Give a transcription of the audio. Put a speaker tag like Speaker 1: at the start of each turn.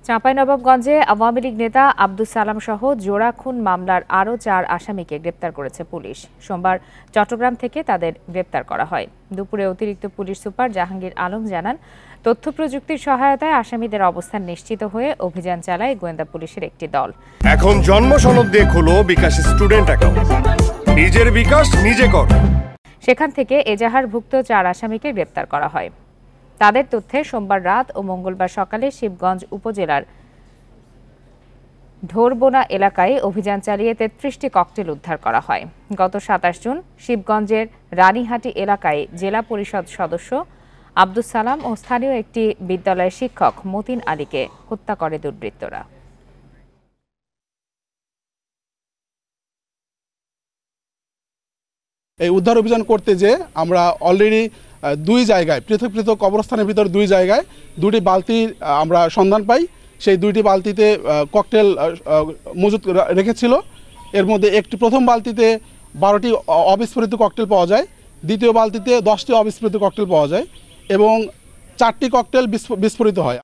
Speaker 1: চাঁপাইনবাবগঞ্জে আওয়ামী লীগ নেতা আব্দুস সালাম সহ জোড়া খুন মামলার আরও 4 আসামিকে গ্রেপ্তার করেছে পুলিশ। সোমবার চট্টগ্রাম থেকে তাদের গ্রেপ্তার করা হয়। দুপুরে অতিরিক্ত পুলিশ সুপার জাহাঙ্গীর আলম জানান, তথ্য প্রযুক্তির সহায়তায় আসামিদের অবস্থান নিশ্চিত হয়ে অভিযান চালায় গোয়েন্দা পুলিশের একটি দল।
Speaker 2: এখন জন্ম সনদ দিয়ে খোলো বিকাশ স্টুডেন্ট অ্যাকাউন্ট, নিজের বিকাশ নিজে কর।
Speaker 1: সেখান থেকে এজাহারভুক্ত 4 আসামিকে গ্রেপ্তার করা হয়। তাদের তথ্যে সোমবার রাত ও মঙ্গলবার সকালে শিবগঞ্জ উপজেলার ঢোরবোনা এলাকায় অভিযান চালিয়ে 33টি ককটেল উদ্ধার করা হয়। গত 27 জুন শিবগঞ্জের রানীহাটি এলাকায় জেলা পরিষদ সদস্য আব্দুস সালাম ও স্থানীয় একটি বিদ্যালয়ের শিক্ষক মতিন আলীকে হত্যা করে দুর্বৃত্তরা।
Speaker 3: এই উদ্ধার অভিযান করতে যে আমরা অলরেডি 2 জায়গায় পৃথক পৃথক কবরস্থানের ভিতর 2 জায়গায় 2টি বালতি আমরা সন্ধান পাই। সেই 2টি বালতিতে ককটেল মজুত রেখেছিল। এর মধ্যে প্রথম বালতিতে 12টি অবিস্ফোরিত ককটেল পাওয়া যায়, দ্বিতীয় বালতিতে 10টি অবিস্ফোরিত ককটেল পাওয়া যায় এবং 4টি ককটেল বিস্ফোরিত হয়।